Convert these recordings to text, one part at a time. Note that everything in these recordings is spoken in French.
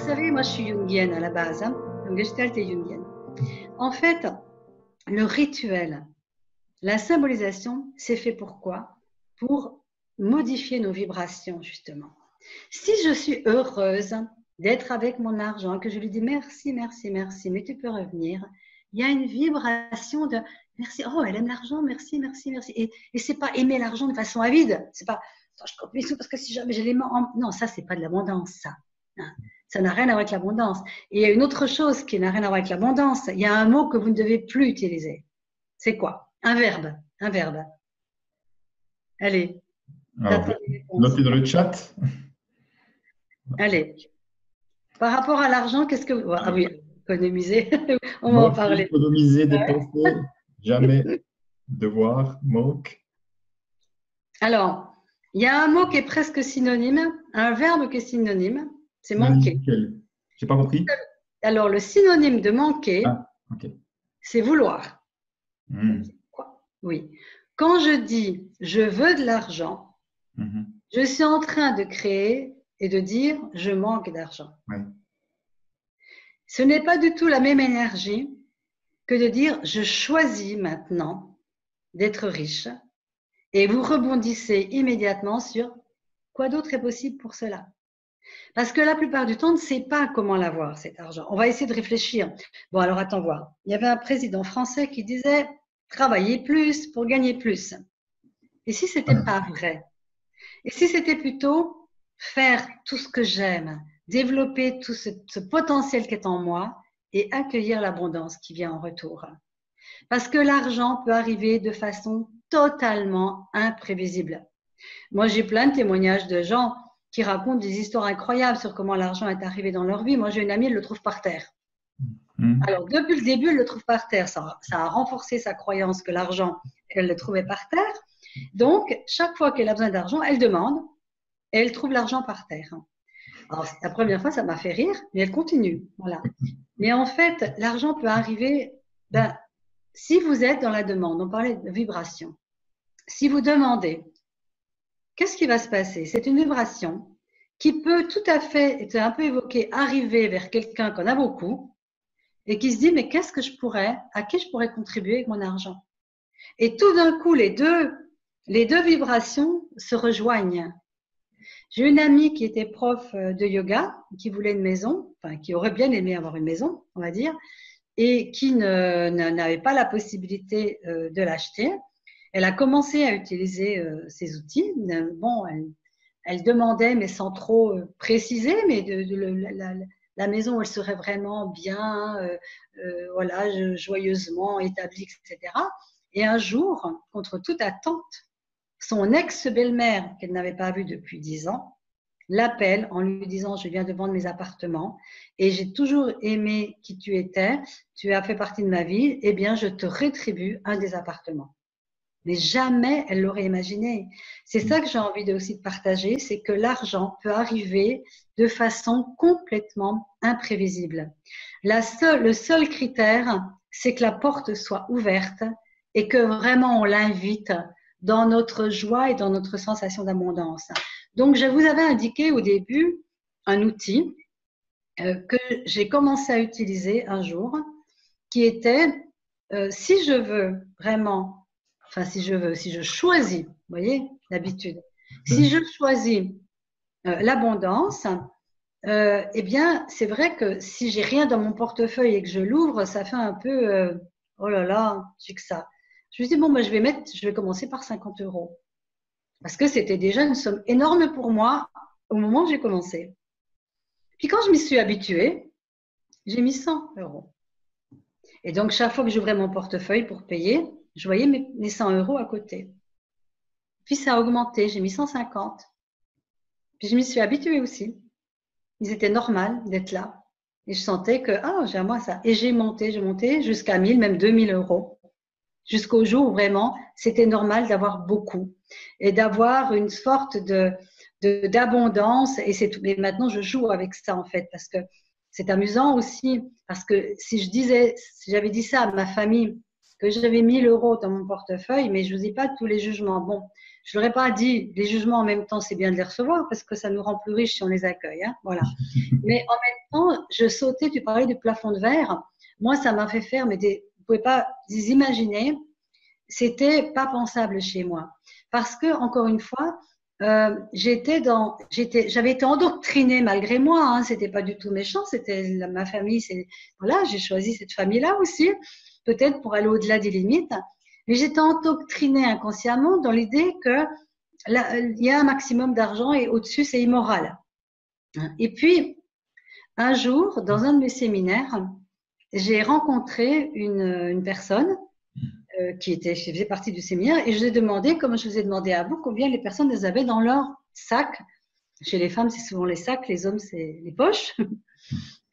Vous savez, moi je suis jungienne à la base, hein, donc Gestalt et jungienne. En fait, le rituel, la symbolisation, c'est fait pour quoi? Pour modifier nos vibrations, justement. Si je suis heureuse d'être avec mon argent, que je lui dis merci, merci, merci, mais tu peux revenir, il y a une vibration de merci, oh, elle aime l'argent, merci, merci, merci. Et c'est pas aimer l'argent de façon avide, c'est pas je compte mes sous parce que si jamais j'ai les mains en... Non, ça, c'est pas de l'abondance, ça. Hein. Ça n'a rien à voir avec l'abondance. Et il y a une autre chose qui n'a rien à voir avec l'abondance. Il y a un mot que vous ne devez plus utiliser. C'est quoi? Un verbe. Un verbe. Allez, Alors, j'attends les réponses. notez dans le chat. Allez. Par rapport à l'argent, qu'est-ce que vous... Ah oui, économiser. On va en Moquer, parler. économiser, dépenser, jamais devoir, moque. Alors, il y a un mot qui est presque synonyme, un verbe qui est synonyme, c'est Synonyme manquer. duquel? J'ai pas compris. Alors, le synonyme de manquer, Ah, ok. c'est vouloir. Hmm. Quoi? Oui. Quand je dis je veux de l'argent, Mhm. je suis en train de créer et de dire je manque d'argent. Ouais. Ce n'est pas du tout la même énergie que de dire je choisis maintenant d'être riche et vous rebondissez immédiatement sur quoi d'autre est possible pour cela. Parce que la plupart du temps, on ne sait pas comment l'avoir, cet argent. On va essayer de réfléchir. Bon, alors attends voir. Il y avait un président français qui disait travailler plus pour gagner plus. Et si ce n'était pas vrai? Et si c'était plutôt faire tout ce que j'aime, développer tout ce potentiel qui est en moi et accueillir l'abondance qui vient en retour? Parce que l'argent peut arriver de façon totalement imprévisible. Moi, j'ai plein de témoignages de gens qui racontent des histoires incroyables sur comment l'argent est arrivé dans leur vie. Moi, j'ai une amie, elle le trouve par terre. Hmm. Alors, depuis le début, elle le trouve par terre. Ça a renforcé sa croyance que l'argent, elle le trouvait par terre. Donc, chaque fois qu'elle a besoin d'argent, elle demande et elle trouve l'argent par terre. Alors, la première fois, ça m'a fait rire, mais elle continue. Voilà. Mais en fait, l'argent peut arriver, ben, si vous êtes dans la demande, on parlait de vibration. Si vous demandez, qu'est-ce qui va se passer? C'est une vibration qui peut tout à fait, être un peu évoquée, arriver vers quelqu'un qu'on a beaucoup et qui se dit, mais qu'est-ce que je pourrais, à qui je pourrais contribuer avec mon argent? Et tout d'un coup, les deux vibrations se rejoignent. J'ai une amie qui était prof de yoga, qui voulait une maison, enfin, qui aurait bien aimé avoir une maison, on va dire, et qui n'avait pas la possibilité de l'acheter. Elle a commencé à utiliser ces outils. Bon, elle demandait, mais sans trop préciser, mais la maison où elle serait vraiment bien, voilà, joyeusement établie, etc. Et un jour, contre toute attente, son ex-belle-mère, qu'elle n'avait pas vue depuis 10 ans, l'appelle en lui disant je viens de vendre mes appartements et j'ai toujours aimé qui tu étais, tu as fait partie de ma vie, eh bien je te rétribue un des appartements. Mais jamais elle l'aurait imaginé. C'est ça que j'ai envie aussi de partager, c'est que l'argent peut arriver de façon complètement imprévisible. Le seul critère, c'est que la porte soit ouverte et que vraiment on l'invite dans notre joie et dans notre sensation d'abondance. Donc, je vous avais indiqué au début un outil que j'ai commencé à utiliser un jour, qui était, si je veux vraiment, enfin si je choisis, vous voyez, l'habitude, si je choisis l'abondance, eh bien, c'est vrai que si j'ai rien dans mon portefeuille et que je l'ouvre, ça fait un peu, oh là là, j'ai que ça. Je me dis, bon, bah, je vais commencer par 50 euros. Parce que c'était déjà une somme énorme pour moi au moment où j'ai commencé. Puis quand je m'y suis habituée, j'ai mis 100 euros. Et donc, chaque fois que j'ouvrais mon portefeuille pour payer, je voyais mes 100 euros à côté. Puis ça a augmenté, j'ai mis 150. Puis je m'y suis habituée aussi. Ils étaient normal d'être là. Et je sentais que, ah, j'ai à moi ça. Et j'ai monté jusqu'à 1000, même 2000 euros. Jusqu'au jour où vraiment, c'était normal d'avoir beaucoup. Et d'avoir une sorte d'abondance. Et c'est tout. Mais maintenant, je joue avec ça, en fait, parce que c'est amusant aussi. Parce que si j'avais dit ça à ma famille, que j'avais 1000 euros dans mon portefeuille, mais je ne vous dis pas tous les jugements. Bon, Je ne leur ai pas dit, les jugements en même temps, c'est bien de les recevoir parce que ça nous rend plus riches si on les accueille. Hein, voilà. Mais en même temps, je sautais, tu parlais du plafond de verre. Moi, ça m'a fait faire, mais vous ne pouvez pas vous imaginer, c'était pas pensable chez moi. Parce que, encore une fois, j'avais été endoctrinée malgré moi, hein, c'était pas du tout méchant, c'était ma famille, voilà, j'ai choisi cette famille-là aussi, peut-être pour aller au-delà des limites, mais j'étais endoctrinée inconsciemment dans l'idée que il y a un maximum d'argent et au-dessus c'est immoral. Et puis, un jour, dans un de mes séminaires, j'ai rencontré une personne qui faisait partie du séminaire et je lui ai demandé, comme je vous ai demandé à vous, combien les personnes les avaient dans leur sac. Chez les femmes, c'est souvent les sacs, les hommes, c'est les poches.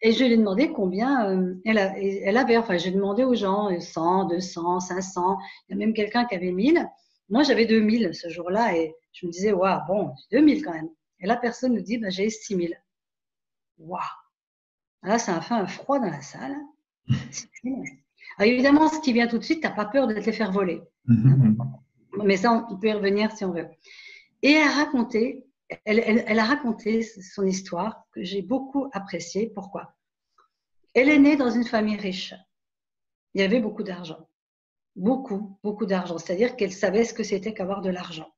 Et je lui ai demandé combien elle avait. Enfin, j'ai demandé aux gens 100, 200, 500. Il y a même quelqu'un qui avait 1000. Moi, j'avais 2000 ce jour-là et je me disais, waouh, bon, j'ai 2000 quand même. Et la personne nous dit, bah, j'ai 6000. Waouh! Là, ça a fait un froid dans la salle. Alors, évidemment, ce qui vient tout de suite, tu n'as pas peur de te les faire voler. Mais ça, on peut y revenir si on veut. Et elle a raconté son histoire que j'ai beaucoup appréciée. Pourquoi? Elle est née dans une famille riche. Il y avait beaucoup d'argent. Beaucoup, beaucoup d'argent. C'est-à-dire qu'elle savait ce que c'était qu'avoir de l'argent.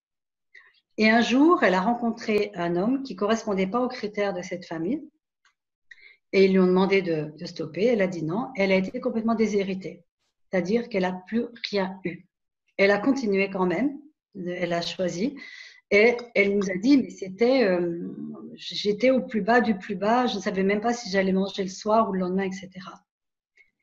Et un jour, elle a rencontré un homme qui ne correspondait pas aux critères de cette famille. Et ils lui ont demandé de stopper. Elle a dit non. Elle a été complètement déshéritée. C'est-à-dire qu'elle n'a plus rien eu. Elle a continué quand même. Elle a choisi. Et elle nous a dit, mais j'étais au plus bas du plus bas. Je ne savais même pas si j'allais manger le soir ou le lendemain, etc.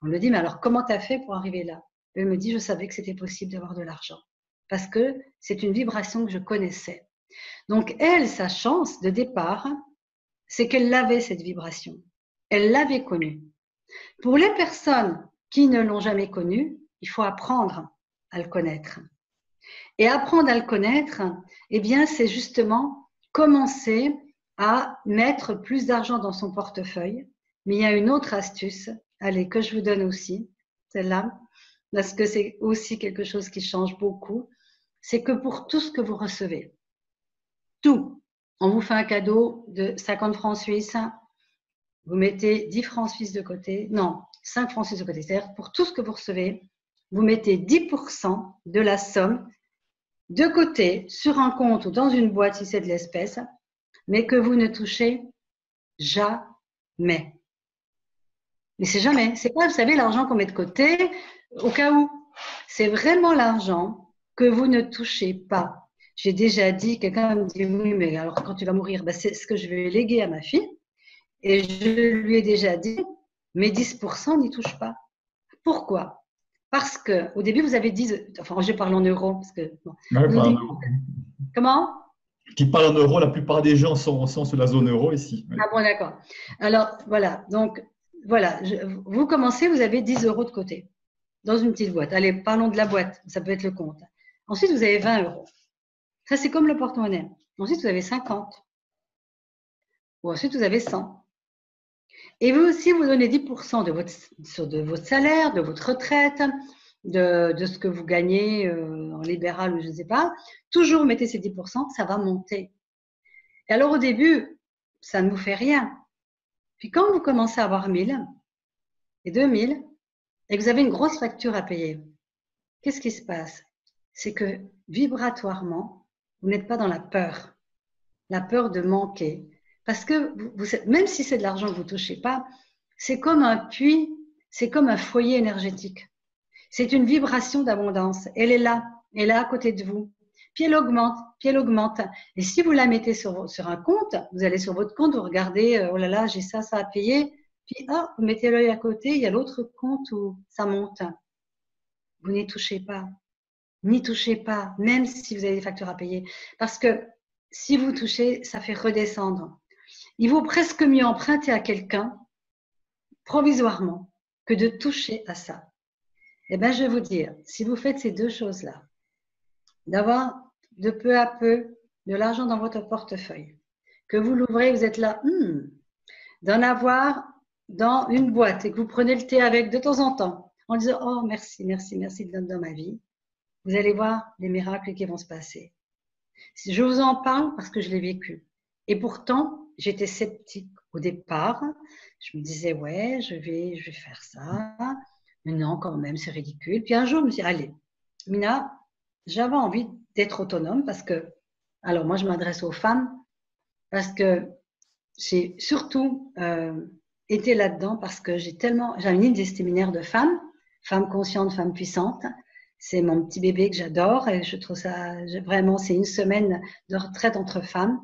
On lui dit, mais alors comment tu as fait pour arriver là? Elle me dit, je savais que c'était possible d'avoir de l'argent. Parce que c'est une vibration que je connaissais. Donc elle, sa chance de départ, c'est qu'elle avait cette vibration. Elle l'avait connue. Pour les personnes qui ne l'ont jamais connue, il faut apprendre à le connaître. Et apprendre à le connaître, eh bien, c'est justement commencer à mettre plus d'argent dans son portefeuille. Mais il y a une autre astuce, allez, que je vous donne aussi, celle-là, parce que c'est aussi quelque chose qui change beaucoup, c'est que pour tout ce que vous recevez, tout, on vous fait un cadeau de 50 francs suisses, vous mettez 10 francs suisses de côté, non, 5 francs suisses de côté. C'est-à-dire pour tout ce que vous recevez, vous mettez 10% de la somme de côté sur un compte ou dans une boîte si c'est de l'espèce, mais que vous ne touchez jamais. Mais c'est jamais. C'est pas, vous savez, l'argent qu'on met de côté au cas où. C'est vraiment l'argent que vous ne touchez pas. J'ai déjà dit, quelqu'un me dit, oui, mais alors quand tu vas mourir, ben, c'est ce que je vais léguer à ma fille. Et je lui ai déjà dit, mais 10% n'y touche pas. Pourquoi? Parce qu'au début, vous avez dit, enfin, je parle en euros. Parce que, bon, comment? Qui parle en euros, la plupart des gens sont sur la zone euro ici. Ah bon, d'accord. Alors, voilà. Donc, voilà. Vous commencez, vous avez 10 euros de côté dans une petite boîte. Allez, parlons de la boîte. Ça peut être le compte. Ensuite, vous avez 20 euros. Ça, c'est comme le porte-monnaie. Ensuite, vous avez 50. Ou ensuite, vous avez 100. Et vous aussi, vous donnez 10% de votre salaire, de votre retraite, de ce que vous gagnez en libéral ou je ne sais pas. Toujours mettez ces 10%, ça va monter. Et alors au début, ça ne vous fait rien. Puis quand vous commencez à avoir 1000 et 2000 et que vous avez une grosse facture à payer, qu'est-ce qui se passe? C'est que vibratoirement, vous n'êtes pas dans la peur de manquer. Parce que même si c'est de l'argent que vous ne touchez pas, c'est comme un puits, c'est comme un foyer énergétique. C'est une vibration d'abondance. Elle est là à côté de vous. Puis elle augmente, puis elle augmente. Et si vous la mettez sur un compte, vous allez sur votre compte, vous regardez, oh là là, j'ai ça à payer. Puis vous mettez l'œil à côté, il y a l'autre compte où ça monte. Vous n'y touchez pas. N'y touchez pas, même si vous avez des factures à payer. Parce que si vous touchez, ça fait redescendre. Il vaut presque mieux emprunter à quelqu'un provisoirement que de toucher à ça. Eh bien, je vais vous dire, si vous faites ces deux choses-là, d'avoir de peu à peu de l'argent dans votre portefeuille, que vous l'ouvrez, vous êtes là, d'en avoir dans une boîte et que vous prenez le thé avec de temps en temps, en disant, oh merci, merci, merci de donner dans ma vie, vous allez voir les miracles qui vont se passer. Je vous en parle parce que je l'ai vécu. Et pourtant, j'étais sceptique au départ. Je me disais, ouais, je vais faire ça. Mais non, quand même, c'est ridicule. Puis un jour, je me suis dit, allez, Mina, j'avais envie d'être autonome parce que, alors moi, je m'adresse aux femmes parce que j'ai surtout été là-dedans parce que j'ai une des séminaires de femmes conscientes, femmes puissantes. C'est mon petit bébé que j'adore et je trouve ça vraiment, c'est une semaine de retraite entre femmes.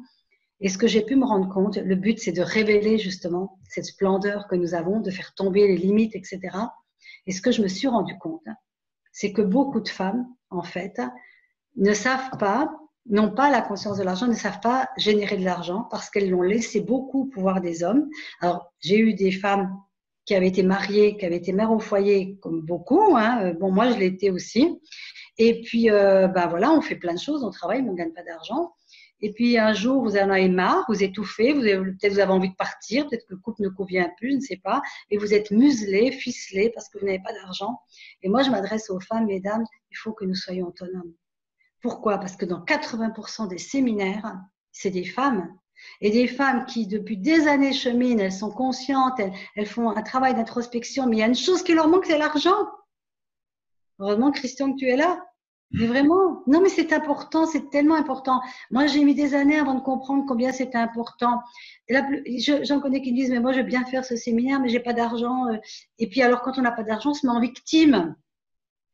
Et ce que j'ai pu me rendre compte, le but, c'est de révéler justement cette splendeur que nous avons, de faire tomber les limites, etc. Et ce que je me suis rendu compte, c'est que beaucoup de femmes, en fait, ne savent pas, n'ont pas la conscience de l'argent, ne savent pas générer de l'argent parce qu'elles l'ont laissé beaucoup au pouvoir des hommes. Alors, j'ai eu des femmes qui avaient été mariées, qui avaient été mères au foyer, comme beaucoup. Hein. Bon, moi, je l'ai été aussi. Et puis, ben voilà, on fait plein de choses, on travaille, mais on ne gagne pas d'argent. Et puis, un jour, vous en avez marre, vous étouffez, peut-être vous avez envie de partir, peut-être que le couple ne convient plus, je ne sais pas, et vous êtes muselé, ficelé parce que vous n'avez pas d'argent. Et moi, je m'adresse aux femmes, mesdames, il faut que nous soyons autonomes. Pourquoi? Parce que dans 80% des séminaires, c'est des femmes. Et des femmes qui, depuis des années, cheminent, elles sont conscientes, elles font un travail d'introspection, mais il y a une chose qui leur manque, c'est l'argent. Heureusement, Christian, que tu es là. Mais vraiment, non, mais c'est important, c'est tellement important. Moi, j'ai mis des années avant de comprendre combien c'était important. J'en connais qui me disent, mais moi, je veux bien faire ce séminaire, mais j'ai pas d'argent. Et puis, alors, quand on n'a pas d'argent, on se met en victime.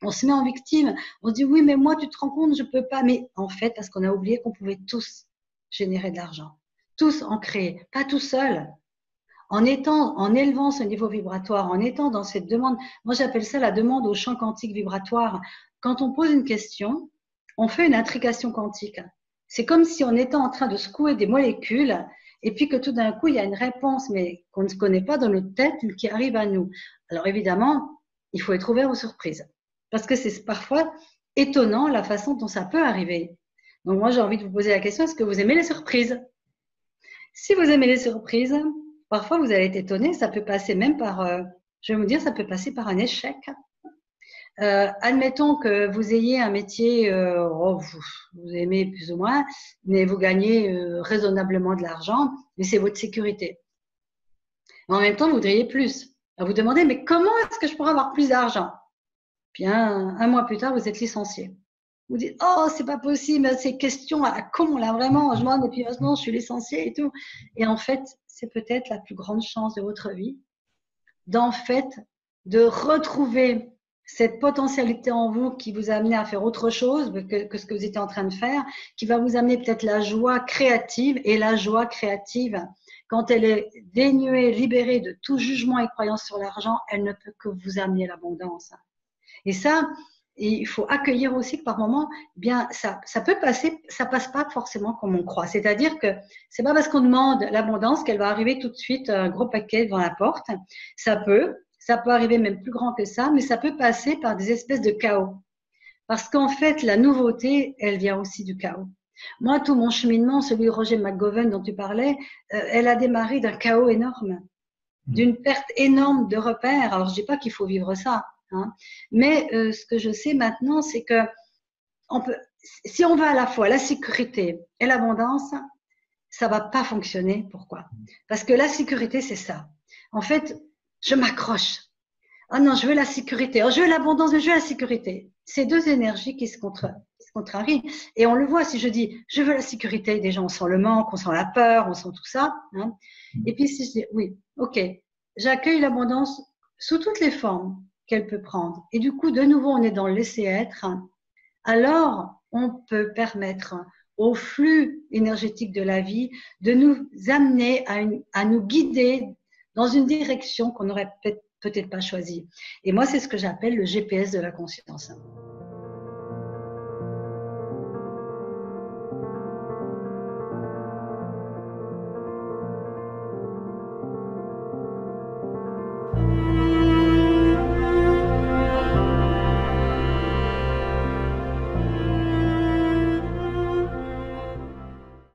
On se met en victime. On se dit, oui, mais moi, tu te rends compte, je peux pas. Mais en fait, parce qu'on a oublié qu'on pouvait tous générer de l'argent. Tous en créer. Pas tout seul. En élevant ce niveau vibratoire, en étant dans cette demande, moi j'appelle ça la demande au champ quantique vibratoire. Quand on pose une question, on fait une intrication quantique. C'est comme si on était en train de secouer des molécules et puis que tout d'un coup, il y a une réponse, mais qu'on ne connaît pas dans notre tête, qui arrive à nous. Alors évidemment, il faut être ouvert aux surprises. Parce que c'est parfois étonnant la façon dont ça peut arriver. Donc moi, j'ai envie de vous poser la question, est-ce que vous aimez les surprises? Si vous aimez les surprises, parfois vous allez être étonné, ça peut passer même par, je vais vous dire, ça peut passer par un échec. Admettons que vous ayez un métier, vous aimez plus ou moins, mais vous gagnez raisonnablement de l'argent, mais c'est votre sécurité. Mais en même temps, vous voudriez plus. Alors vous demandez, mais comment est-ce que je pourrais avoir plus d'argent? Puis un mois plus tard, vous êtes licencié. Vous dites, oh, c'est pas possible, ces questions à la con, là, vraiment, je m'en, et puis maintenant, je suis licenciée et tout. Et en fait, c'est peut-être la plus grande chance de votre vie, de retrouver cette potentialité en vous qui vous a amené à faire autre chose que ce que vous étiez en train de faire, qui va vous amener peut-être la joie créative. Et la joie créative, quand elle est dénuée, libérée de tout jugement et croyance sur l'argent, elle ne peut que vous amener l'abondance. Et ça, il faut accueillir aussi que par moment, bien, ça peut passer, ça passe pas forcément comme on croit. C'est-à-dire que c'est pas parce qu'on demande l'abondance qu'elle va arriver tout de suite un gros paquet devant la porte. Ça peut arriver même plus grand que ça, mais ça peut passer par des espèces de chaos. Parce qu'en fait, la nouveauté, elle vient aussi du chaos. Moi, tout mon cheminement, celui de Roger McGowan dont tu parlais, elle a démarré d'un chaos énorme, d'une perte énorme de repères. Alors, je dis pas qu'il faut vivre ça. Hein. Mais ce que je sais maintenant, c'est que si on veut à la fois la sécurité et l'abondance, ça va pas fonctionner. Pourquoi? Parce que la sécurité, c'est ça. En fait, je m'accroche. Ah non, je veux la sécurité. Oh, je veux l'abondance, mais je veux la sécurité. C'est deux énergies qui se contrarient. Et on le voit, si je dis, je veux la sécurité, déjà on sent le manque, on sent la peur, on sent tout ça. Hein. Et puis si je dis, oui, ok, j'accueille l'abondance sous toutes les formes qu'elle peut prendre. Et du coup, de nouveau, on est dans le laisser-être. Alors, on peut permettre au flux énergétique de la vie de nous amener à nous guider dans une direction qu'on n'aurait peut-être pas choisie. Et moi, c'est ce que j'appelle le GPS de la conscience.